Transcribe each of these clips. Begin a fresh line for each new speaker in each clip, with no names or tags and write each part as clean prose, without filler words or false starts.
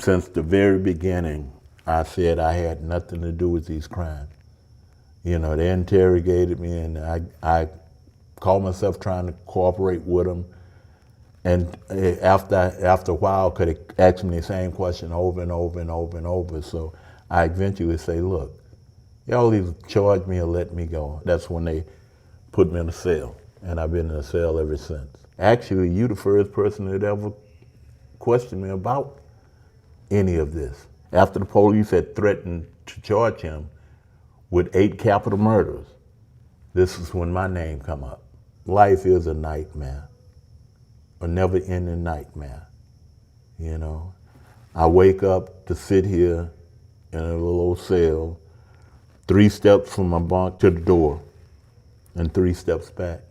since the very beginning, I said I had nothing to do with these crimes. You know, they interrogated me, and I called myself trying to cooperate with them. And after a while, could have asked me the same question over and over and over and over. So I eventually say, look, y'all either charge me or let me go. That's when they put me in a cell, and I've been in a cell ever since. Actually, you the first person that ever questioned me about any of this. After the police had threatened to charge him with 8 capital murders, this is when my name come up. Life is a nightmare, a never-ending nightmare, you know. I wake up to sit here in a little old cell, 3 steps from my bunk to the door, and 3 steps back.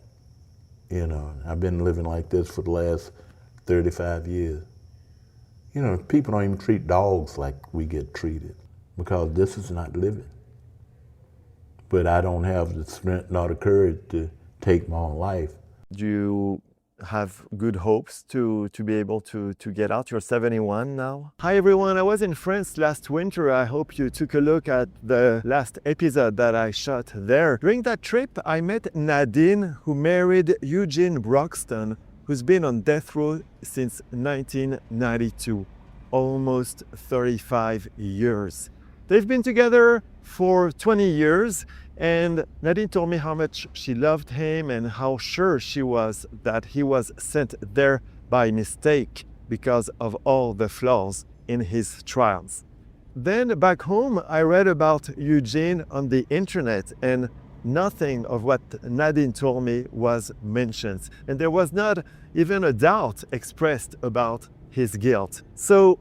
You know, I've been living like this for the last 35 years. You know, people don't even treat dogs like we get treated, because this is not living. But I don't have the strength nor the courage to take my own life.
Do you have good hopes to be able to get out? You're 71 now. Hi everyone, I was in France last winter. I hope you took a look at the last episode that I shot there. During that trip, I met Nadine, who married Eugene Broxton, who's been on death row since 1992, almost 35 years. They've been together for 20 years, and Nadine told me how much she loved him and how sure she was that he was sent there by mistake because of all the flaws in his trials. Then back home, I read about Eugene on the internet, and nothing of what Nadine told me was mentioned. And there was not even a doubt expressed about his guilt. So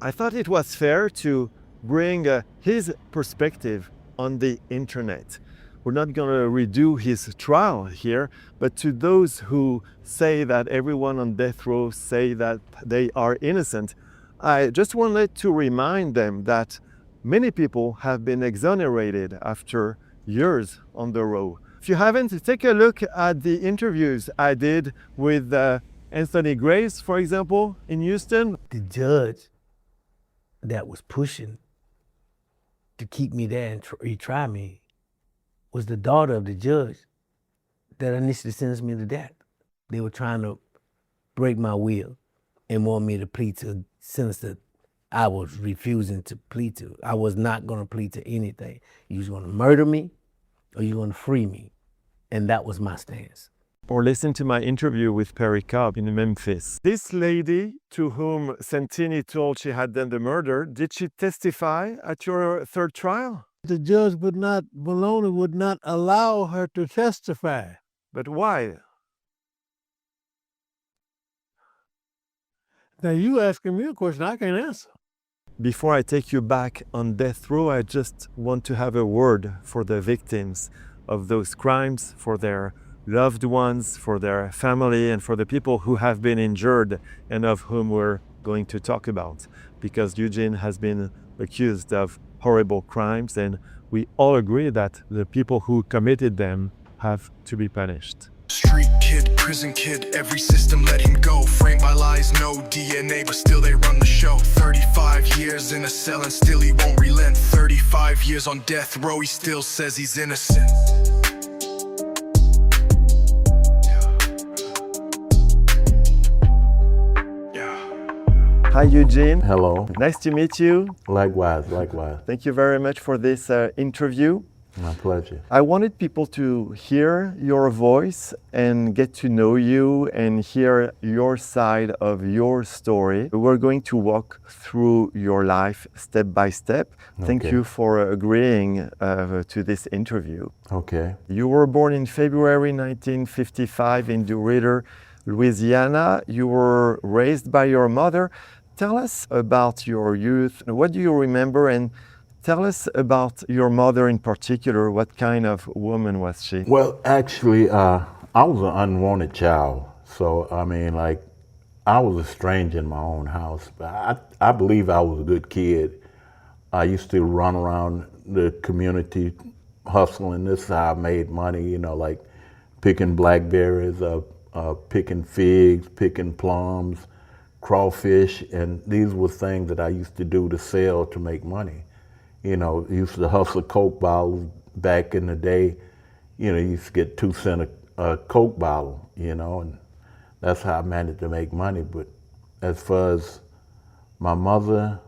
I thought it was fair to bring his perspective on the internet. We're not going to redo his trial here, but to those who say that everyone on death row say that they are innocent, I just wanted to remind them that many people have been exonerated after years on the row. If you haven't, take a look at the interviews I did with Anthony Grace, for example, in Houston.
The judge that was pushing to keep me there and retry me was the daughter of the judge that initially sentenced me to death. They were trying to break my will and want me to plead to a sentence that I was refusing to plead to. I was not going to plead to anything. You was going to murder me or you were going to free me. And that was my stance.
Or listen to my interview with Perry Cobb in Memphis. This lady to whom Santini told she had done the murder, did she testify at your third trial?
The judge Maloney would not allow her to testify.
But why?
Now you asking me a question I can't answer.
Before I take you back on death row, I just want to have a word for the victims of those crimes, for their loved ones, for their family, and for the people who have been injured and of whom we're going to talk about. Because Eugene has been accused of horrible crimes, and we all agree that the people who committed them have to be punished.
Street kid, prison kid, every system let him go. Framed by lies, no DNA, but still they run the show. 35 years in a cell and still he won't relent. 35 years on death row, he still says he's innocent.
Hi Eugene.
Hello.
Nice to meet you.
Likewise, likewise.
Thank you very much for this interview.
My pleasure.
I wanted people to hear your voice and get to know you and hear your side of your story. We're going to walk through your life step by step. Thank you for agreeing to this interview.
Okay.
You were born in February 1955 in DeRidder, Louisiana. You were raised by your mother. Tell us about your youth. What do you remember? And tell us about your mother in particular. What kind of woman was she?
Well, actually, I was an unwanted child. So, I mean, like, I was a stranger in my own house. But I believe I was a good kid. I used to run around the community hustling. This is how I made money, you know, like picking blackberries, picking figs, picking plums, crawfish, and these were things that I used to do to sell to make money. You know, used to hustle Coke bottles back in the day. You know, you used to get 2 cents a Coke bottle, you know, and that's how I managed to make money. But as far as my mother,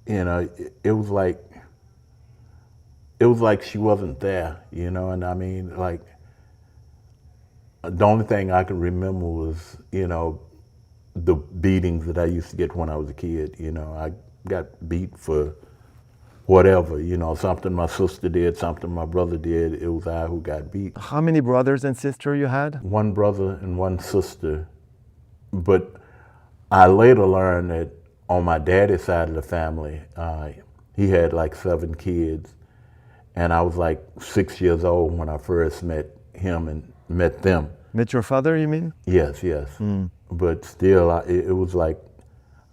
you know, it was like she wasn't there, you know, and I mean, like, the only thing I can remember was, you know, the beatings that I used to get when I was a kid. You know, I got beat for whatever, you know, something my sister did, something my brother did, it was I who got beat.
How many brothers and sisters you had?
One brother and one sister, but I later learned that on my daddy's side of the family, he had like 7 kids, and I was like 6 years old when I first met him and met them.
Met your father, you mean?
Yes, yes. But still, it was like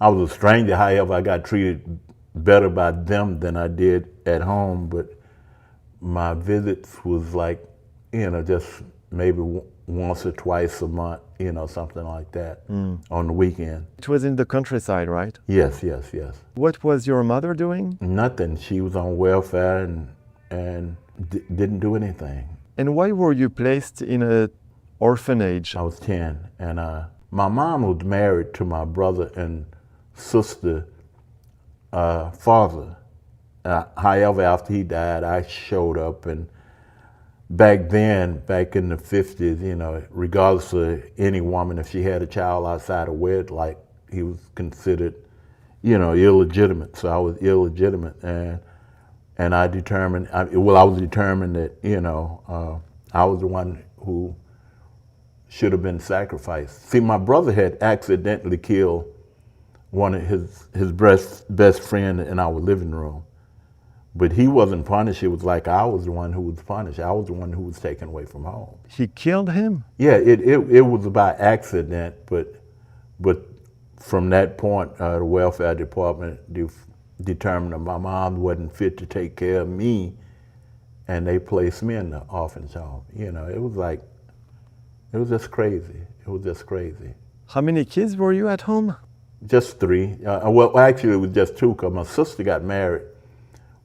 I was a stranger. However, I got treated better by them than I did at home. But my visits was like, you know, just maybe once or twice a month, you know, something like that on the weekend.
It was in the countryside, right?
Yes, yes, yes.
What was your mother doing?
Nothing. She was on welfare and didn't do anything.
And why were you placed in an orphanage?
I was 10, and my mom was married to my brother and sister father. However, after he died, I showed up, and back then, back in the 50s, you know, regardless of any woman, if she had a child outside of wedlock, he was considered, you know, illegitimate. So I was illegitimate, and I was determined that, you know, I was the one who should have been sacrificed. See, my brother had accidentally killed one of his best friend in our living room, but he wasn't punished. It was like I was the one who was punished. I was the one who was taken away from home.
He killed him?
Yeah, it was by accident, but from that point, the welfare department determined that my mom wasn't fit to take care of me, and they placed me in the orphanage home. You know, it was just crazy. It was just crazy.
How many kids were you at home?
Just 3. Well, actually, it was just 2, because my sister got married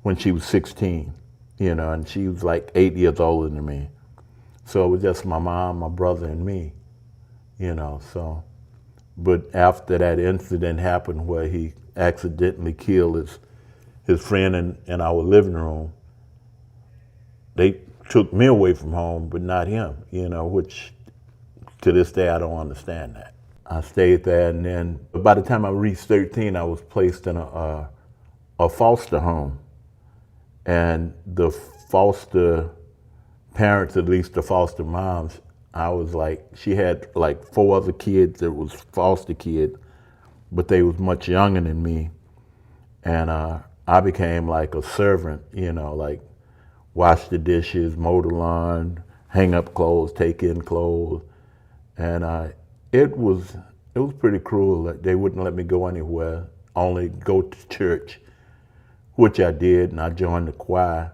when she was 16, you know, and she was like 8 years older than me. So it was just my mom, my brother, and me, you know, so. But after that incident happened where he accidentally killed his friend in our living room, they took me away from home, but not him, you know, which to this day I don't understand that. I stayed there, and then by the time I reached 13, I was placed in a foster home. And the foster parents, at least the foster moms, I was like, she had like 4 other kids that was foster kids, but they was much younger than me. And I became like a servant, you know, like wash the dishes, mow the lawn, hang up clothes, take in clothes. And it was pretty cruel. They wouldn't let me go anywhere, only go to church, which I did, and I joined the choir,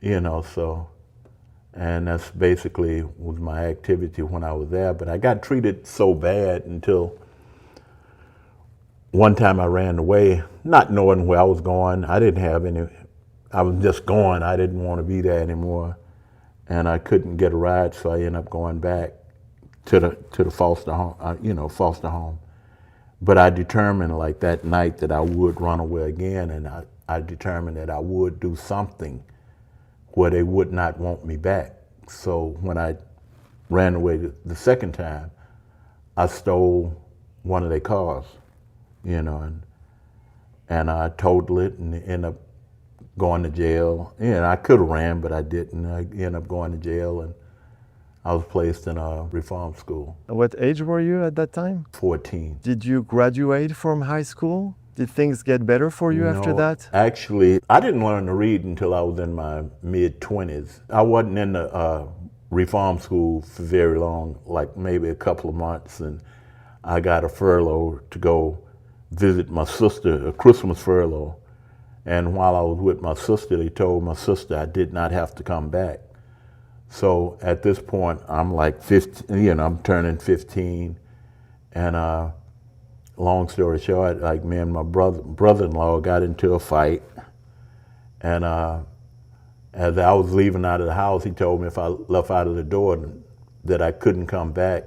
you know, so. And that's basically was my activity when I was there. But I got treated so bad until one time I ran away, not knowing where I was going. I was just going. I didn't want to be there anymore. And I couldn't get a ride, so I ended up going back to the foster home, foster home. But I determined like that night that I would run away again, and I determined that I would do something where they would not want me back. So when I ran away the second time, I stole one of their cars, you know, and I totaled it and ended up going to jail. Yeah, I could have ran, but I didn't. I ended up going to jail, and I was placed in a reform school.
What age were you at that time?
14.
Did you graduate from high school? Did things get better for you after that?
Actually, I didn't learn to read until I was in my mid-20s. I wasn't in the reform school for very long, like maybe a couple of months, and I got a furlough to go visit my sister, a Christmas furlough. And while I was with my sister, they told my sister I did not have to come back. So at this point, I'm like 15, you know, I'm turning 15, and long story short, like me and my brother-in-law got into a fight, and as I was leaving out of the house, he told me if I left out of the door that I couldn't come back.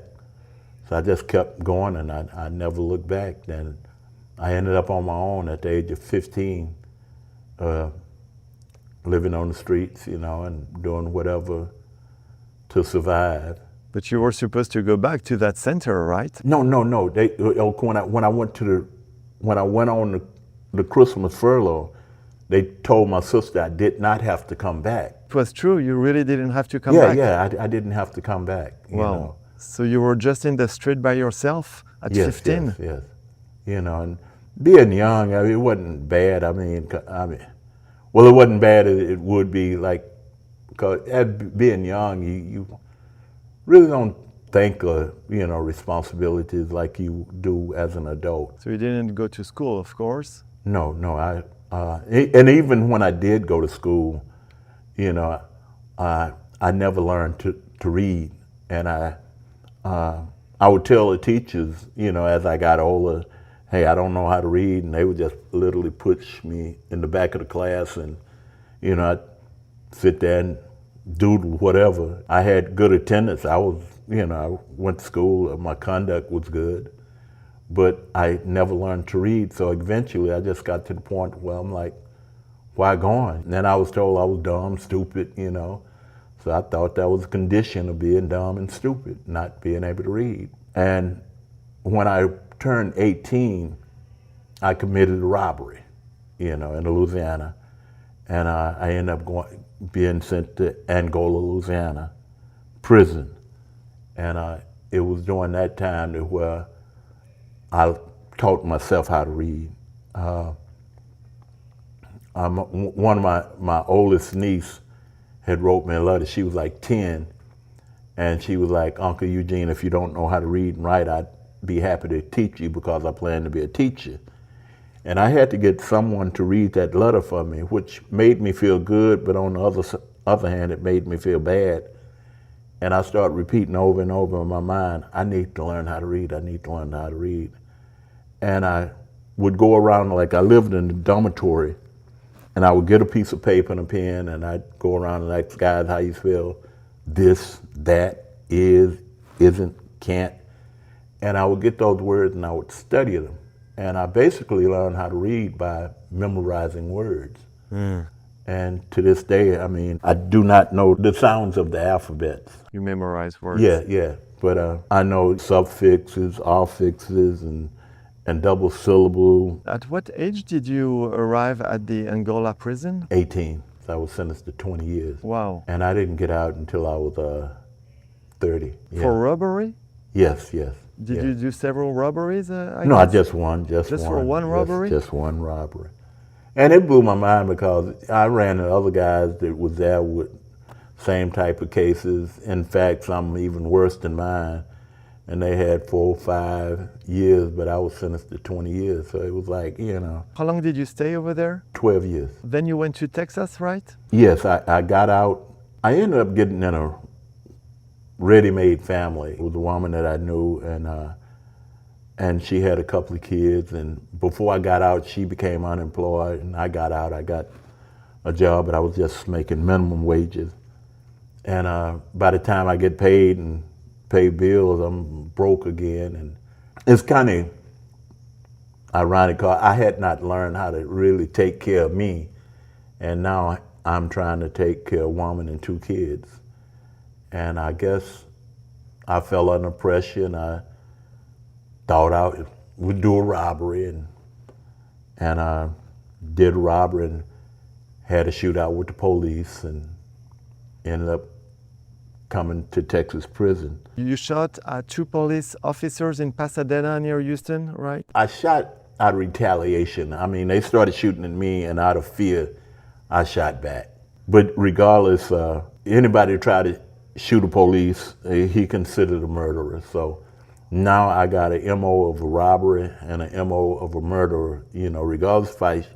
So I just kept going, and I never looked back. Then I ended up on my own at the age of 15, living on the streets, you know, and doing whatever to survive.
But you were supposed to go back to that center, right?
No. They when I went on the Christmas furlough, they told my sister I did not have to come back.
It was true. You really didn't have to come back.
Yeah, I didn't have to come back. You
Wow.
know?
So you were just in the street by yourself at 15?
Yes. You know, and being young, I mean, it wasn't bad. Well, it wasn't bad as it would be, like, because being young, you really don't think of, you know, responsibilities like you do as an adult.
So you didn't go to school, of course?
No, and even when I did go to school, you know, I never learned to read, and I would tell the teachers, you know, as I got older, hey, I don't know how to read, and they would just literally push me in the back of the class, and, you know, I'd sit there and doodle whatever. I had good attendance. I went to school, my conduct was good, but I never learned to read, so eventually I just got to the point where I'm like, why going? And then I was told I was dumb, stupid, you know. So I thought that was a condition of being dumb and stupid, not being able to read. And when I turned 18, I committed a robbery, you know, in Louisiana. And I ended up being sent to Angola, Louisiana, prison. And it was during that time where I taught myself how to read. One of my oldest niece had wrote me a letter. She was like 10, and she was like, Uncle Eugene, if you don't know how to read and write, I'd be happy to teach you because I plan to be a teacher. And I had to get someone to read that letter for me, which made me feel good, but on the other hand, it made me feel bad. And I started repeating over and over in my mind, I need to learn how to read, I need to learn how to read. And I would go around, like I lived in the dormitory, and I would get a piece of paper and a pen, and I'd go around and ask guys how you spell this, that, is, isn't, can't. And I would get those words and I would study them. And I basically learned how to read by memorizing words. And to this day, I mean, I do not know the sounds of the alphabets.
You memorize words?
Yeah. But I know suffixes, affixes, and double syllable.
At what age did you arrive at the Angola prison?
18. So I was sentenced to 20 years.
Wow.
And I didn't get out until I was 30. Yeah.
For robbery?
Yes.
Did you do several robberies?
No, I just one. Just
for one robbery?
Just one robbery. And it blew my mind because I ran into other guys that was there with same type of cases. In fact, some even worse than mine. And they had 4 or 5 years, but I was sentenced to 20 years. So it was like, you know.
How long did you stay over there?
12 years.
Then you went to Texas, right?
Yes, I got out. I ended up getting in a ready-made family. It was a woman that I knew, and she had a couple of kids. And before I got out, she became unemployed, and I got out. I got a job, but I was just making minimum wages. And by the time I get paid and pay bills, I'm broke again. And it's kind of ironic, because I had not learned how to really take care of me, and now I'm trying to take care of a woman and 2 kids. And I guess I fell under pressure, and I thought I would do a robbery, and I did a robbery and had a shootout with the police, and ended up coming to Texas prison.
You shot at 2 police officers in Pasadena near Houston, right?
I shot out of retaliation. I mean, they started shooting at me, and out of fear, I shot back. But regardless, anybody who tried to shoot a police, he considered a murderer. So now I got an MO of a robbery and an MO of a murderer, you know, regardless if I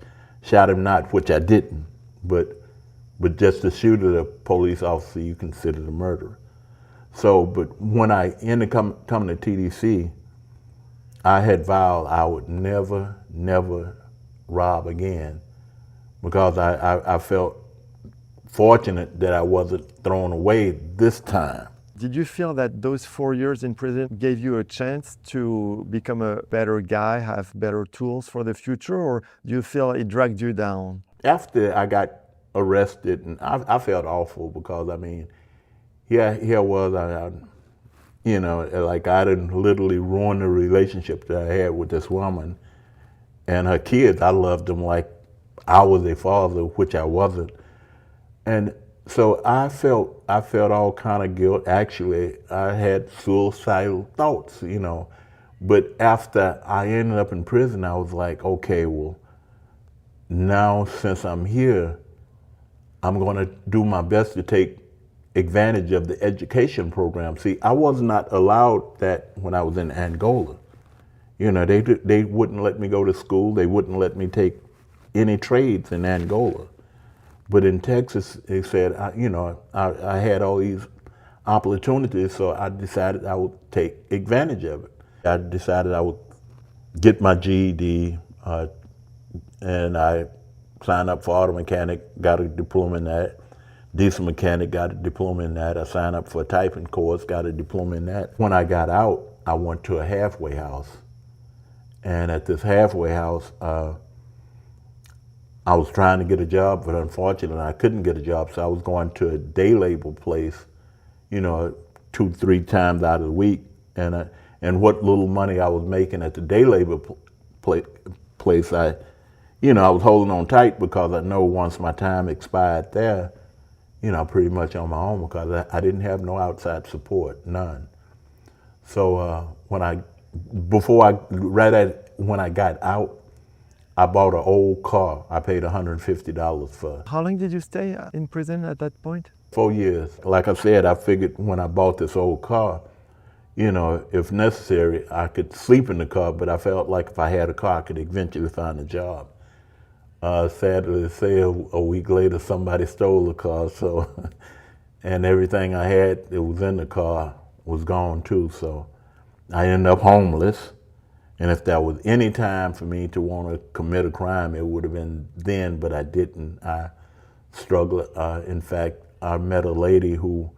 shot him not, which I didn't, but just to shoot at a police officer, you considered a murderer. So, but when I ended up coming to TDC, I had vowed I would never, never rob again because I felt fortunate that I wasn't thrown away this time.
Did you feel that those 4 years in prison gave you a chance to become a better guy, have better tools for the future, or do you feel it dragged you down?
After I got arrested, and I felt awful because, I mean, here was, you know, like I didn't literally ruin the relationship that I had with this woman and her kids. I loved them like I was their father, which I wasn't. And so I felt all kind of guilt. Actually, I had suicidal thoughts, you know. But after I ended up in prison, I was like, okay, well, now since I'm here, I'm going to do my best to take advantage of the education program. See, I was not allowed that when I was in Angola. You know, they wouldn't let me go to school. They wouldn't let me take any trades in Angola. But in Texas, they said, I had all these opportunities, so I decided I would take advantage of it. I decided I would get my GED, and I signed up for auto mechanic, got a diploma in that. Diesel mechanic, got a diploma in that. I signed up for a typing course, got a diploma in that. When I got out, I went to a halfway house. And at this halfway house, I was trying to get a job, but unfortunately I couldn't get a job, so I was going to a day labor place, you know, 2-3 times out of the week. And what little money I was making at the day labor place, I was holding on tight because I know once my time expired there, you know, pretty much on my own because I didn't have no outside support, none. So when I got out, I bought an old car. I paid $150 for.
How long did you stay in prison at that point?
4 years. Like I said, I figured when I bought this old car, you know, if necessary, I could sleep in the car, but I felt like if I had a car, I could eventually find a job. Sadly to say, a week later, somebody stole the car, so, and everything I had that was in the car was gone too, so I ended up homeless. And if there was any time for me to want to commit a crime, it would have been then, but I didn't. I struggled. In fact, I met a lady who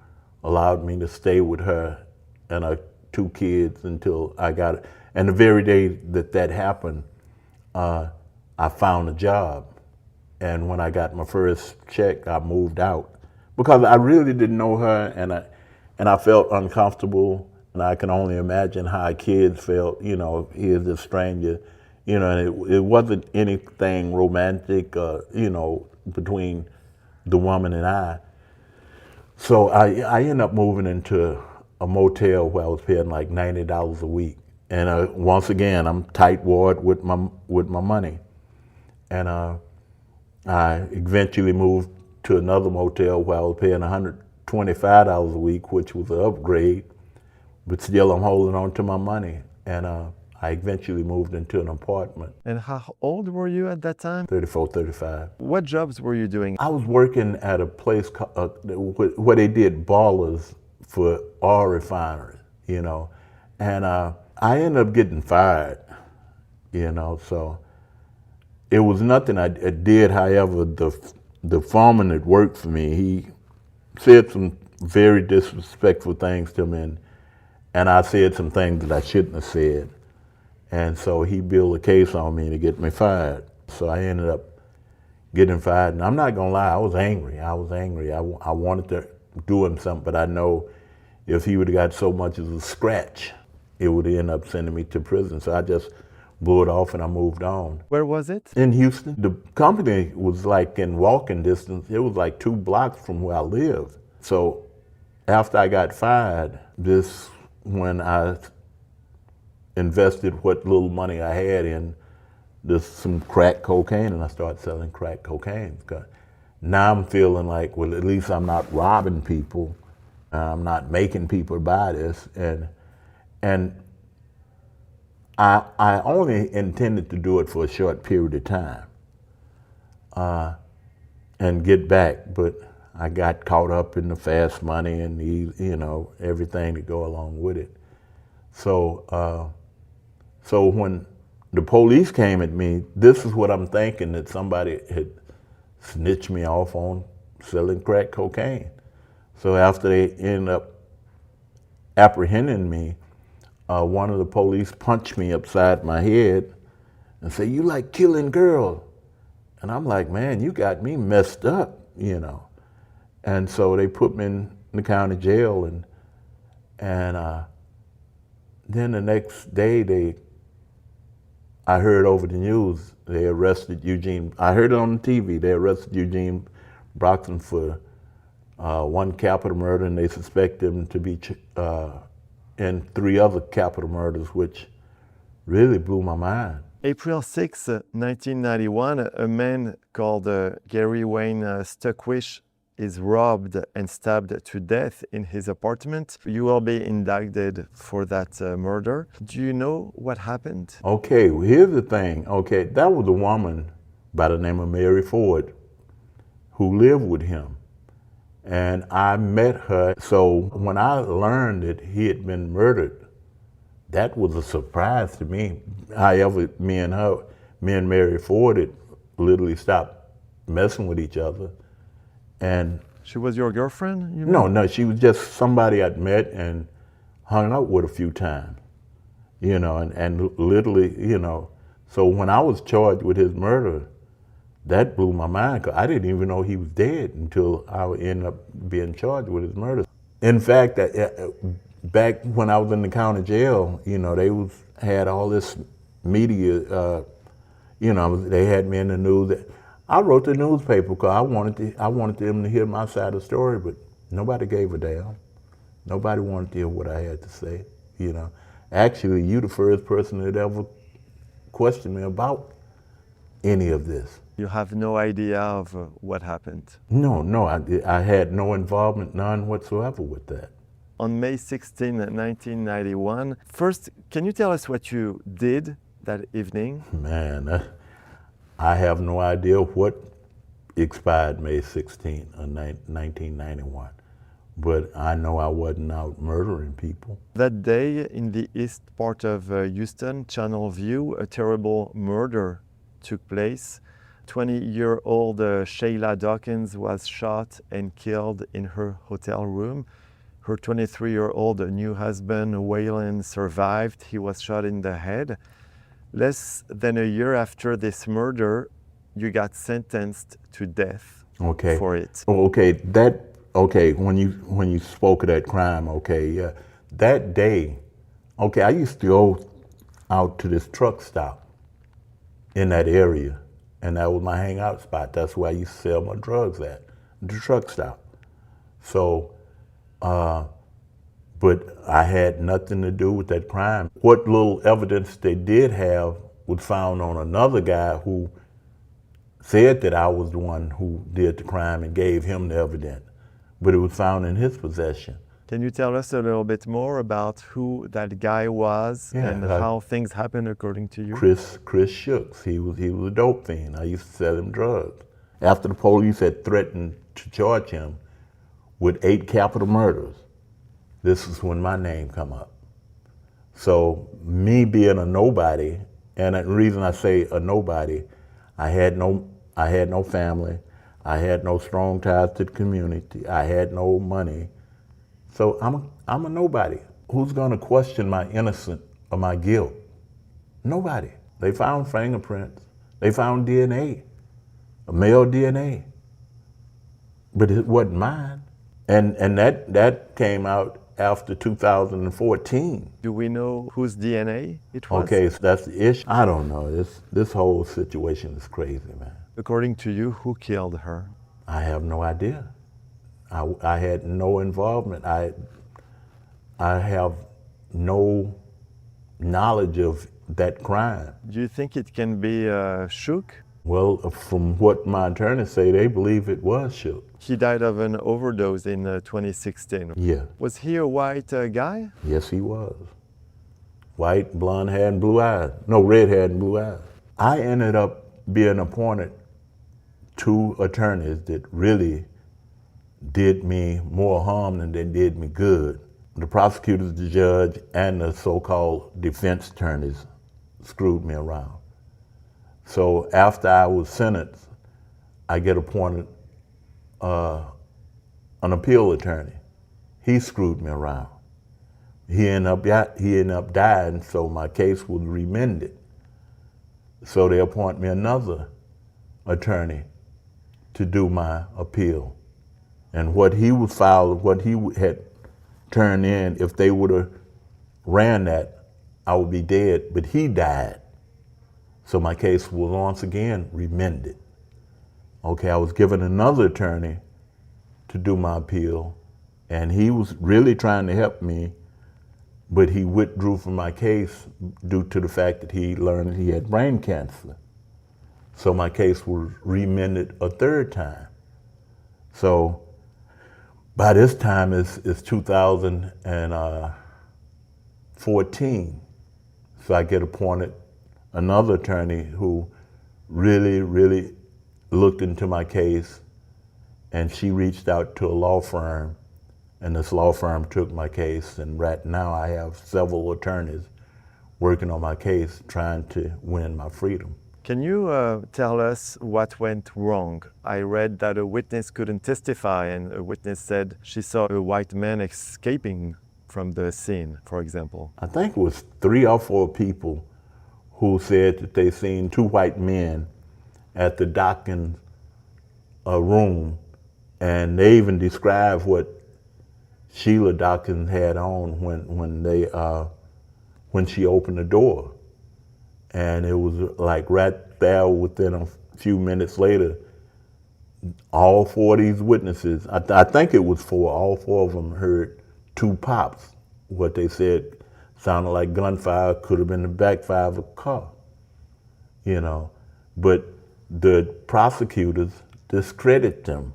allowed me to stay with her and her 2 kids until I got it. And the very day that happened, I found a job. And when I got my first check, I moved out because I really didn't know her, and I felt uncomfortable. And I can only imagine how kids felt, you know, here's this stranger, you know, and it wasn't anything romantic, you know, between the woman and I. So I ended up moving into a motel where I was paying like $90 a week. And once again, I'm tight-wad with my money. And I eventually moved to another motel where I was paying $125 a week, which was an upgrade. But still, I'm holding on to my money. And I eventually moved into an apartment.
And how old were you at that time?
34, 35.
What jobs were you doing?
I was working at a place where they did boilers for oil refineries, you know. And I ended up getting fired, you know, so it was nothing I did. However, the foreman that worked for me, he said some very disrespectful things to me, and I said some things that I shouldn't have said. And so he built a case on me to get me fired. So I ended up getting fired. And I'm not gonna lie, I was angry. I wanted to do him something, but I know if he would have got so much as a scratch, it would end up sending me to prison. So I just blew it off and I moved on.
Where was it?
In Houston. The company was like in walking distance. It was like 2 blocks from where I lived. So after I got fired, when I invested what little money I had in some crack cocaine, and I started selling crack cocaine. Now I'm feeling like, well, at least I'm not robbing people. I'm not making people buy this. And I only intended to do it for a short period of time and get back, but I got caught up in the fast money and everything to go along with it. So So when the police came at me, this is what I'm thinking, that somebody had snitched me off on selling crack cocaine. So after they ended up apprehending me, one of the police punched me upside my head and said, "You like killing girls." And I'm like, "Man, you got me messed up, you know." And so they put me in the county jail, and then the next day I heard over the news they arrested Eugene. I heard it on the TV. They arrested Eugene Broxton for one capital murder, and they suspect him to be in 3 other capital murders, which really blew my mind.
April 6, 1991, a man called Gary Wayne Stuckwish is robbed and stabbed to death in his apartment. You will be indicted for that murder. Do you know what happened?
Okay, well, here's the thing. Okay, that was a woman by the name of Mary Ford who lived with him. And I met her. So when I learned that he had been murdered, that was a surprise to me. However, me and Mary Ford had literally stopped messing with each other. And
She was your girlfriend? You
no, she was just somebody I'd met and hung out with a few times, you know, and literally, you know. So when I was charged with his murder, that blew my mind, 'cause I didn't even know he was dead until I ended up being charged with his murder. In fact, back when I was in the county jail, you know, they had all this media, you know, they had me in the news. I wrote the newspaper because I wanted them to hear my side of the story, but nobody gave a damn. Nobody wanted to hear what I had to say, you know. Actually, you the first person that ever questioned me about any of this.
You have no idea of what happened.
No, I had no involvement, none whatsoever with that.
On May 16, 1991, first, can you tell us what you did that evening?
Man, I have no idea what expired May 16 of 1991, but I know I wasn't out murdering people.
That day, in the east part of Houston, Channel View, a terrible murder took place. 20-year-old Shayla Dawkins was shot and killed in her hotel room. Her 23-year-old new husband, Waylon, survived. He was shot in the head. Less than a year after this murder, you got sentenced to death for it.
When you spoke of that crime, that day, I used to go out to this truck stop in that area, and that was my hangout spot. That's where I used to sell my drugs at, the truck stop. So, but I had nothing to do with that crime. What little evidence they did have was found on another guy who said that I was the one who did the crime and gave him the evidence, but it was found in his possession.
Can you tell us a little bit more about who that guy was and how things happened according to you?
Chris Shooks. He was a dope fiend. I used to sell him drugs. After the police had threatened to charge him with 8 capital murders, this is when my name come up. So me being a nobody, and the reason I say a nobody, I had no family, I had no strong ties to the community, I had no money. So I'm a nobody. Who's gonna question my innocence or my guilt? Nobody. They found fingerprints, they found DNA, male DNA, but it wasn't mine. And that came out after 2014.
Do we know whose DNA it was?
Okay, so that's the issue. I don't know. This whole situation is crazy, man.
According to you, who killed her?
I have no idea. I had no involvement. I have no knowledge of that crime.
Do you think it can be Shook?
Well, from what my attorneys say, they believe it was Shook.
He died of an overdose in 2016.
Yeah.
Was he a white guy?
Yes, he was. White, blonde hair, and blue eyes. No, red hair and blue eyes. I ended up being appointed 2 attorneys that really did me more harm than they did me good. The prosecutors, the judge, and the so-called defense attorneys screwed me around. So after I was sentenced, I get appointed an appeal attorney. He screwed me around. He ended up dying, so my case was remanded. So they appoint me another attorney to do my appeal. And what he was filed, what he had turned in, if they would have ran that, I would be dead, but he died. So my case was once again remanded. Okay, I was given another attorney to do my appeal, and he was really trying to help me, but he withdrew from my case due to the fact that he learned that he had brain cancer. So my case was remanded a third time. So by this time it's 2014. So I get appointed another attorney who really looked into my case, and she reached out to a law firm, and this law firm took my case, and right now I have several attorneys working on my case trying to win my freedom.
Can you tell us what went wrong? I read that a witness couldn't testify, and a witness said she saw a white man escaping from the scene, for example.
I think it was 3 or 4 people who said that they seen 2 white men at the Dawkins room, and they even described what Sheila Dawkins had on when she opened the door. And it was like right there within a few minutes later, all 4 of these witnesses, I think it was 4, all 4 of them heard 2 pops. What they said sounded like gunfire, could have been the backfire of a car, you know. But the prosecutors discredit them.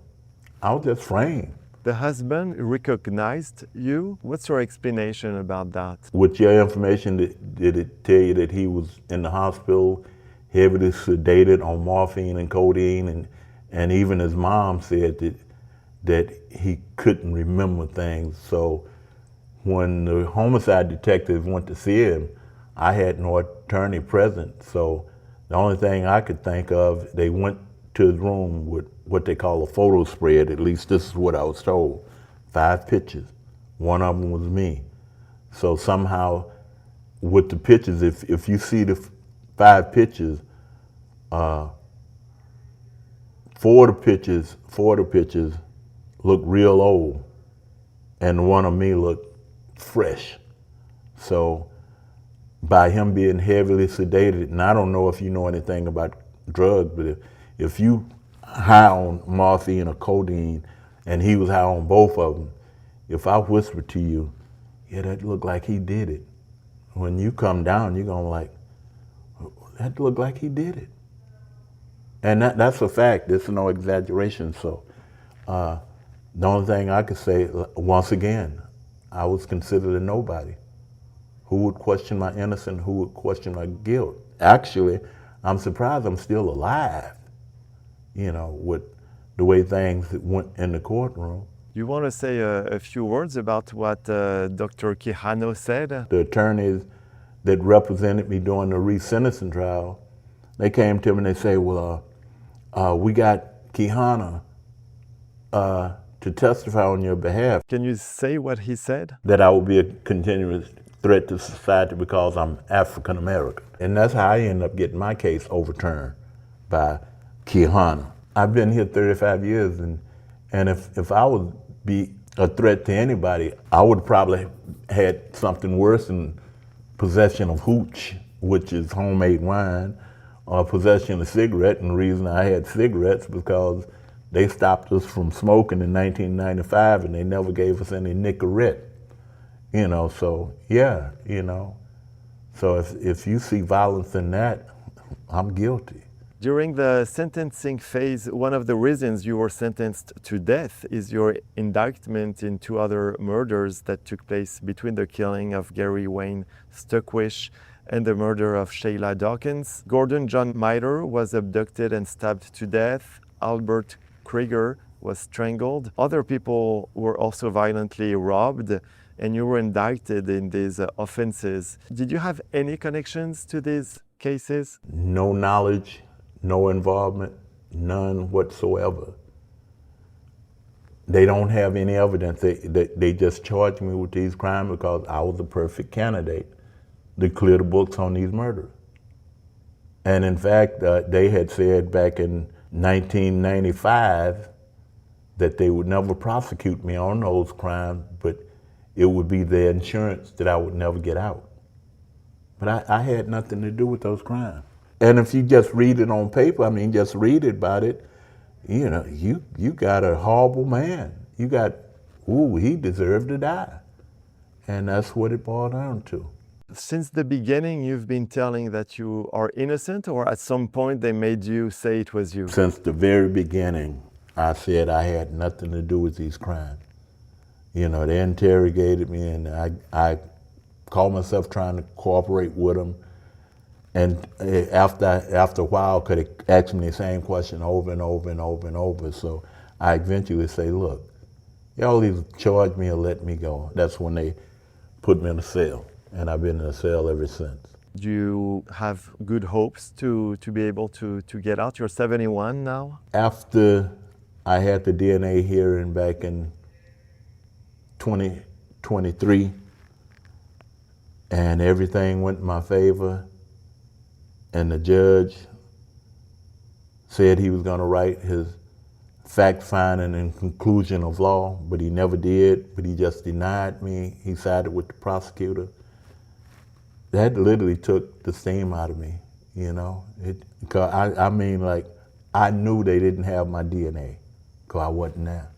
I was just framed.
The husband recognized you. What's your explanation about that?
With your information, did it tell you that he was in the hospital, heavily sedated on morphine and codeine, and even his mom said that he couldn't remember things. So when the homicide detective went to see him, I had no attorney present. So the only thing I could think of, they went to his room with what they call a photo spread. At least this is what I was told. 5 pictures. One of them was me. So somehow with the pictures, if you see the 5 pictures, 4 of the pictures look real old, and one of me looked fresh. So by him being heavily sedated, and I don't know if you know anything about drugs, but if you high on morphine or codeine, and he was high on both of them, if I whisper to you, yeah, that looked like he did it, when you come down, you're gonna like, that looked like he did it. And that's a fact, there's no exaggeration. So the only thing I could say, once again, I was considered a nobody. Who would question my innocence? Who would question my guilt? Actually, I'm surprised I'm still alive, you know, with the way things went in the courtroom.
You want to say a few words about what Dr. Quijano said?
The attorneys that represented me during the resentencing trial, they came to me and they say, well, we got Quijano to testify on your behalf.
Can you say what he said?
That I would be a continuous threat to society because I'm African American. And that's how I ended up getting my case overturned by Quijano. I've been here 35 years, and if I would be a threat to anybody, I would probably had something worse than possession of hooch, which is homemade wine, or possession of cigarette. And the reason I had cigarettes because they stopped us from smoking in 1995, and they never gave us any Nicorette. You know, so yeah, you know. So if you see violence in that, I'm guilty.
During the sentencing phase, one of the reasons you were sentenced to death is your indictment in 2 other murders that took place between the killing of Gary Wayne Stuckwish and the murder of Sheila Dawkins. Gordon John Miter was abducted and stabbed to death. Albert Krieger was strangled. Other people were also violently robbed. and you were indicted in these offenses. Did you have any connections to these cases?
No knowledge, no involvement, none whatsoever. They don't have any evidence. They just charged me with these crimes because I was the perfect candidate to clear the books on these murders. And in fact, they had said back in 1995 that they would never prosecute me on those crimes, but it would be their insurance that I would never get out. But I had nothing to do with those crimes. And if you just read it on paper, I mean, just read it about it, you know, you got a horrible man. You got, ooh, he deserved to die. And that's what it boiled down to.
Since the beginning, you've been telling that you are innocent, or at some point they made you say it was you?
Since the very beginning, I said I had nothing to do with these crimes. You know, they interrogated me, and I called myself trying to cooperate with them. And after a while, could ask me the same question over and over and over and over. So I eventually say, look, y'all either charge me or let me go. That's when they put me in a cell, and I've been in a cell ever since.
Do you have good hopes to be able to get out? You're 71 now?
After I had the DNA hearing back in 2023, and everything went in my favor, and the judge said he was going to write his fact-finding and conclusion of law, but he never did, but he just denied me. He sided with the prosecutor. That literally took the steam out of me, you know? I mean, like, I knew they didn't have my DNA because I wasn't there.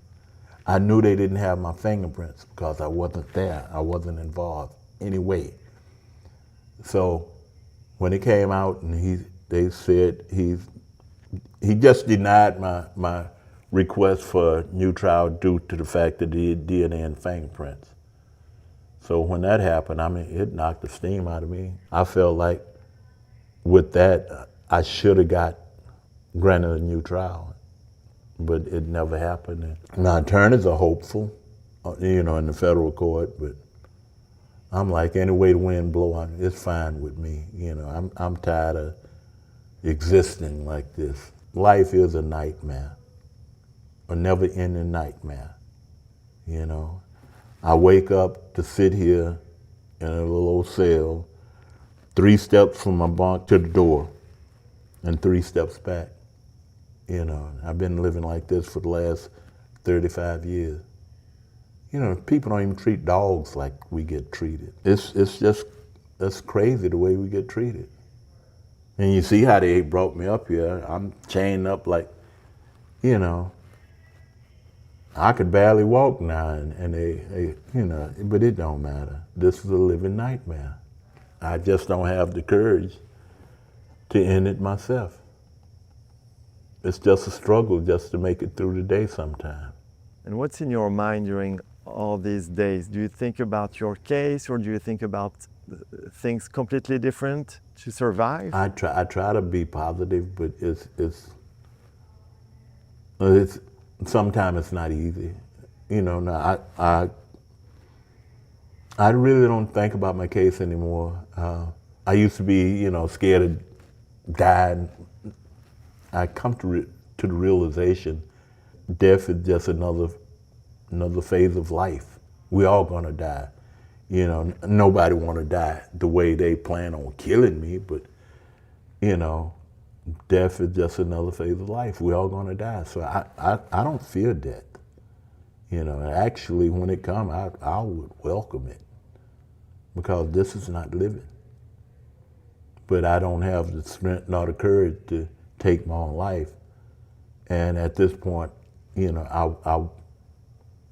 I knew they didn't have my fingerprints because I wasn't there. I wasn't involved anyway. So when it came out and they said he just denied my request for a new trial due to the fact that he had DNA and fingerprints. So when that happened, I mean, it knocked the steam out of me. I felt like with that, I should have got granted a new trial, but it never happened. And my attorneys are hopeful, you know, in the federal court, but I'm like, any way the wind blow, it's fine with me. You know, I'm tired of existing like this. Life is a nightmare, a never-ending nightmare, you know. I wake up to sit here in a little old cell, 3 steps from my bunk to the door, and 3 steps back. You know, I've been living like this for the last 35 years. You know, people don't even treat dogs like we get treated. It's crazy the way we get treated. And you see how they brought me up here. I'm chained up like, you know, I could barely walk now, and they, you know, but it don't matter. This is a living nightmare. I just don't have the courage to end it myself. It's just a struggle just to make it through the day sometimes.
And what's in your mind during all these days? Do you think about your case, or do you think about things completely different to survive?
I try to be positive, but it's sometimes it's not easy. You know, now I really don't think about my case anymore. I used to be, you know, scared of dying. I come to the realization death is just another phase of life. We all gonna die. You know, nobody wanna die the way they plan on killing me, but you know, death is just another phase of life. We all gonna die. So I don't fear death. You know, actually when it comes, I would welcome it because this is not living. But I don't have the strength nor the courage to take my own life. And at this point, you know,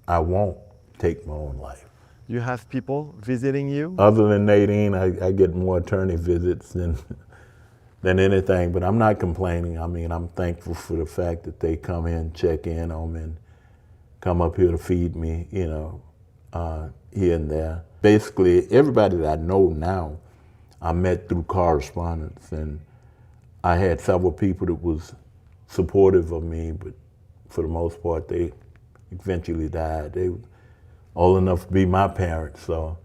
I won't take my own life.
You have people visiting you?
Other than Nadine, I get more attorney visits than anything, but I'm not complaining. I mean, I'm thankful for the fact that they come in, check in on me, and come up here to feed me, you know, here and there. Basically, everybody that I know now, I met through correspondence, and I had several people that was supportive of me, but for the most part, they eventually died. old enough to be my parents, so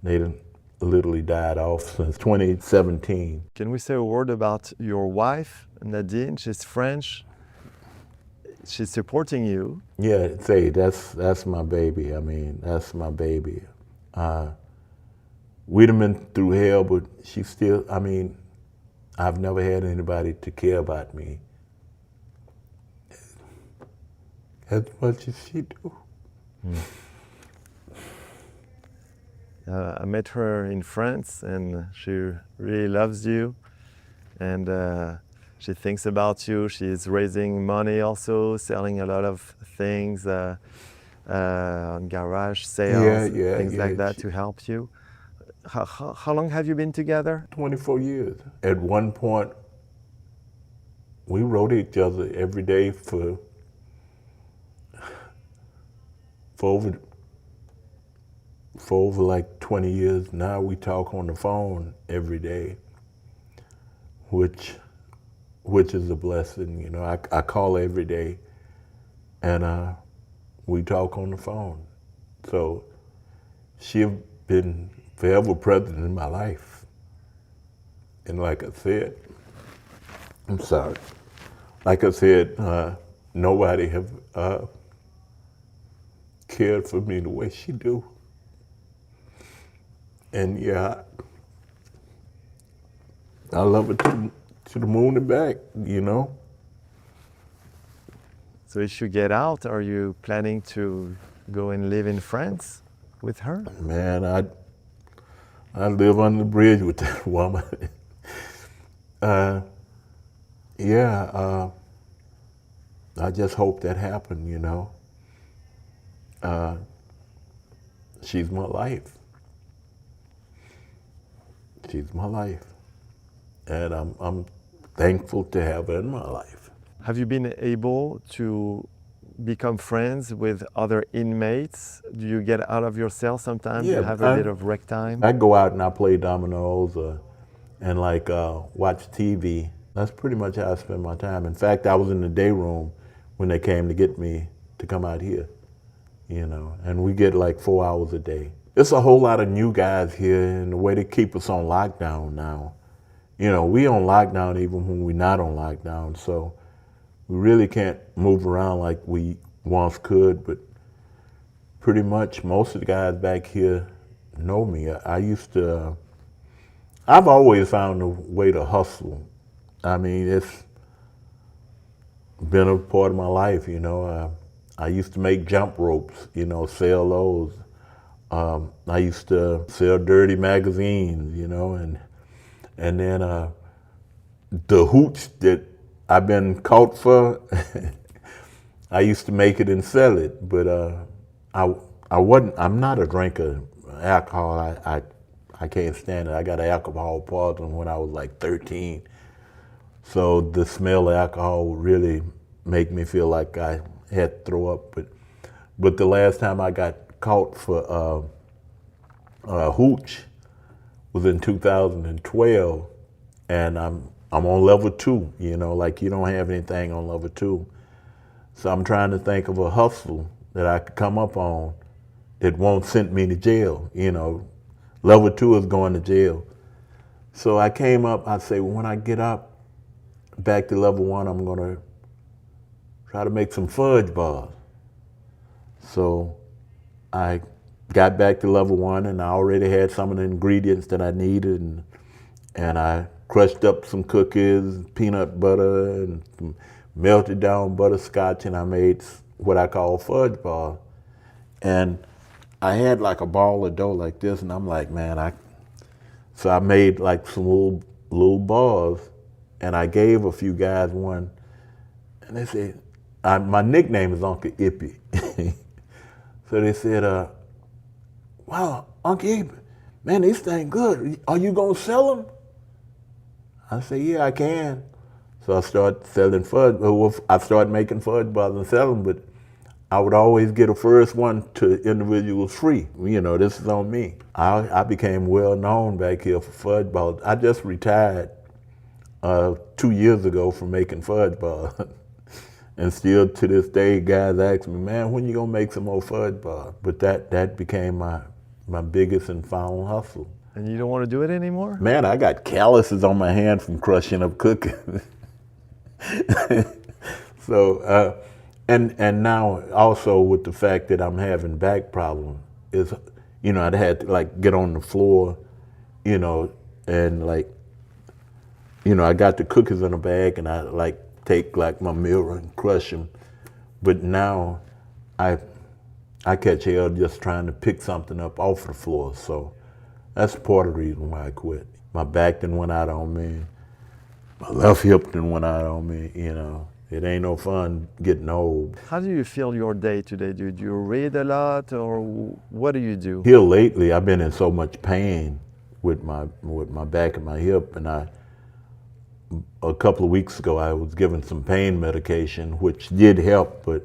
they done literally died off since 2017.
Can we say a word about your wife, Nadine? She's French. She's supporting you.
Yeah, say that's my baby. I mean, that's my baby. We'd have been through hell, but she still. I mean, I've never had anybody to care about me as much as she do.
I met her in France, and she really loves you, and she thinks about you. She's raising money also, selling a lot of things on garage sales, things like that to help you. How long have you been together?
24 years. At one point, we wrote each other every day for over like 20 years. Now we talk on the phone every day, which is a blessing. You know, I call her every day, and we talk on the phone. So she's been forever present in my life. And like I said, I'm sorry. Like I said, nobody have cared for me the way she do. And yeah, I love her to the moon and back, you know.
So if you get out, are you planning to go and live in France with her?
Man, I live under the bridge with that woman. I just hope that happened, you know. She's my life. She's my life. And I'm thankful to have her in my life.
Have you been able to become friends with other inmates? Do you get out of your cell sometimes?
Yeah,
You have a bit of rec time?
I go out and I play dominoes and watch TV. That's pretty much how I spend my time. In fact, I was in the day room when they came to get me to come out here, you know, and we get like 4 hours a day. There's a whole lot of new guys here, and the way they keep us on lockdown now, you know, we on lockdown even when we're not on lockdown, so we really can't move around like we once could, but pretty much most of the guys back here know me. I've always found a way to hustle. I mean, it's been a part of my life, you know. I used to make jump ropes, you know, sell those. I used to sell dirty magazines, you know, and then the hooch that I've been caught for, I used to make it and sell it, but I'm not a drinker. Alcohol, I can't stand it. I got an alcohol poisoning when I was like 13. So the smell of alcohol would really make me feel like I had to throw up. But the last time I got caught for hooch was in 2012, and I'm on level 2, you know, like you don't have anything on level 2. So I'm trying to think of a hustle that I could come up on that won't send me to jail, you know. Level 2 is going to jail. So I came up, I say, well, when I get up back to level 1, I'm gonna try to make some fudge bars. So I got back to level 1, and I already had some of the ingredients that I needed, and I crushed up some cookies, peanut butter, and some melted down butterscotch, and I made what I call fudge bars. And I had like a ball of dough like this, and I'm like, man, so I made like some little bars, and I gave a few guys one, and they said, my nickname is Uncle Ippy. So they said, wow, Uncle Ippy, man, these things good. Are you gonna sell them? I said, yeah, I can. So I started selling fudge. Well, I started making fudge bars and selling, but I would always get a first one to individuals free. You know, this is on me. I became well known back here for fudge bars. I just retired 2 years ago from making fudge bars. And still to this day, guys ask me, man, when you gonna make some more fudge bars? But that became my biggest and final hustle.
And you don't want to do it anymore?
Man, I got calluses on my hand from crushing up cooking. So, and now also with the fact that I'm having back problems, is, you know, I'd had to like get on the floor, you know, and like, you know, I got the cookies in a bag and I like take like my mirror and crush them. But now I catch hell just trying to pick something up off the floor. So that's part of the reason why I quit. My back done went out on me. My left hip done went out on me, you know. It ain't no fun getting old.
How do you feel your day today? Do you read a lot, or what do you do?
Here lately, I've been in so much pain with my back and my hip, and a couple of weeks ago, I was given some pain medication, which did help, but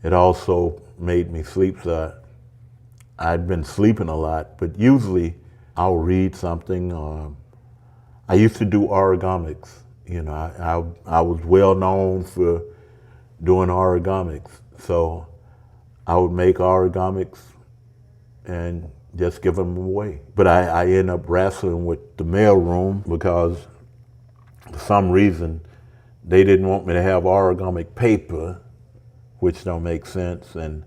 it also made me sleep. So I'd been sleeping a lot, but usually I'll read something. I used to do origamics. You know, I was well known for doing origamics. So I would make origamics and just give them away. But I ended up wrestling with the mailroom because for some reason they didn't want me to have origamic paper, which don't make sense. And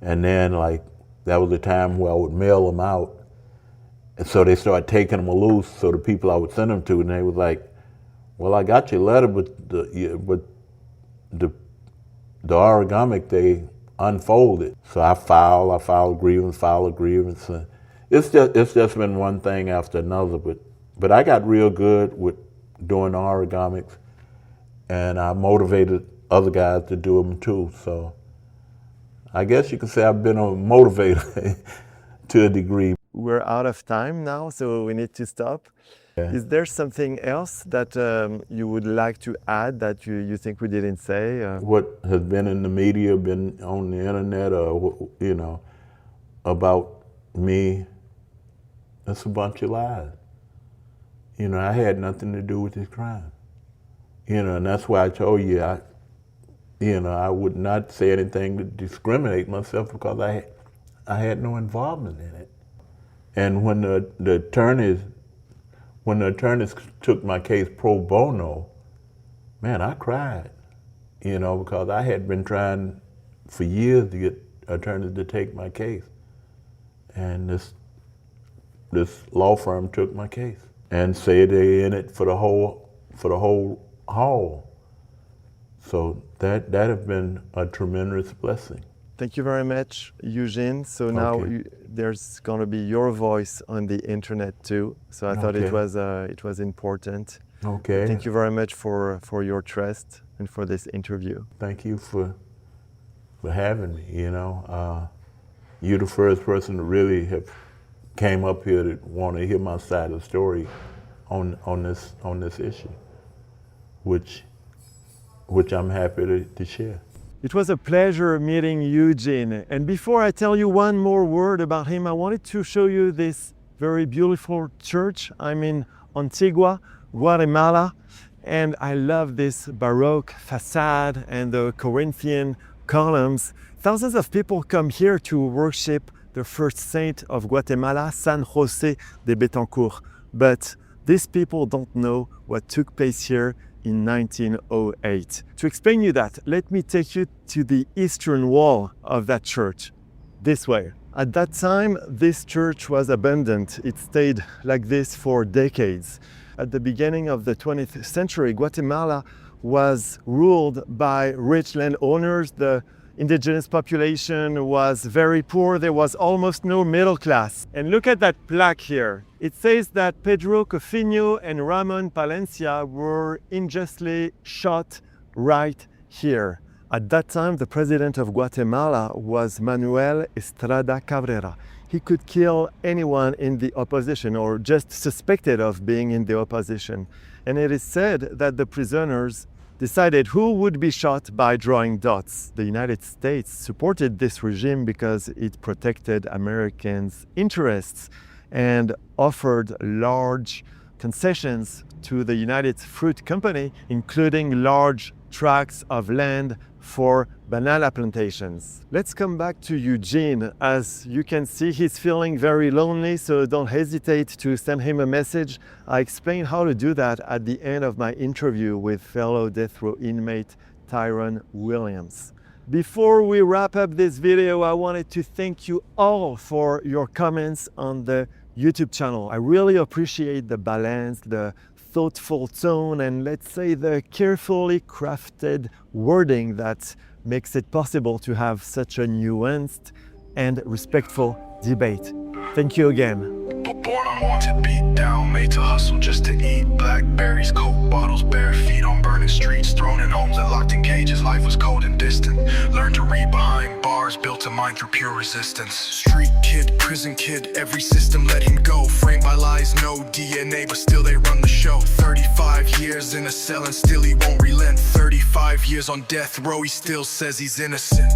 then like that was the time where I would mail them out. And so they started taking them loose. So the people I would send them to, and they was like, well, I got your letter, but the origamic, they unfolded. So I filed a grievance. It's just been one thing after another, but I got real good with doing the origamics, and I motivated other guys to do them too. So I guess you could say I've been a motivator to a degree.
We're out of time now, so we need to stop.
Yeah.
Is there something else that you would like to add that you think we didn't say?
What has been in the media, been on the internet, or, you know, about me, that's a bunch of lies. You know, I had nothing to do with this crime. You know, and that's why I told you, I would not say anything to discriminate myself because I had no involvement in it. And when the attorneys took my case pro bono, man, I cried, you know, because I had been trying for years to get attorneys to take my case. And this law firm took my case and said they in it for the whole haul. So that has been a tremendous blessing.
Thank you very much, Eugene. So now there's going to be your voice on the internet too. So I thought it was important.
Okay.
Thank you very much for your trust and for this interview.
Thank you for having me. You know, you're the first person to really have came up here to want to hear my side of the story on this issue, which I'm happy to share.
It was a pleasure meeting Eugene. And before I tell you one more word about him, I wanted to show you this very beautiful church. I'm in Antigua, Guatemala, and I love this Baroque facade and the Corinthian columns. Thousands of people come here to worship the first saint of Guatemala, San Jose de Betancourt. But these people don't know what took place here in 1908. To explain you that, let me take you to the eastern wall of that church, this way. At that time, this church was abandoned. It stayed like this for decades. At the beginning of the 20th century, Guatemala was ruled by rich landowners. The indigenous population was very poor. There was almost no middle class. And look at that plaque here. It says that Pedro Cofino and Ramon Palencia were unjustly shot right here. At that time, the president of Guatemala was Manuel Estrada Cabrera. He could kill anyone in the opposition or just suspected of being in the opposition. And it is said that the prisoners decided who would be shot by drawing dots. The United States supported this regime because it protected Americans' interests and offered large concessions to the United Fruit Company, including large tracts of land for banana plantations. Let's come back to Eugene. As you can see, he's feeling very lonely, so don't hesitate to send him a message. I explain how to do that at the end of my interview with fellow death row inmate Tyron Williams. Before we wrap up this video, I wanted to thank you all for your comments on the YouTube channel. I really appreciate the balance, the thoughtful tone, and let's say the carefully crafted wording that makes it possible to have such a nuanced and respectful debate. Thank you again.
Born unwanted, beat down, made to hustle just to eat. Blackberries, coke bottles, bare feet on burning streets, thrown in homes and locked in cages. Life was cold and distant. Learned to read behind bars, built a mind through pure resistance. Street kid, prison kid, every system let him go. Framed by lies, no DNA, but still they run the show. 35 years in a cell and still he won't relent. 35 years on death row, he still says he's innocent.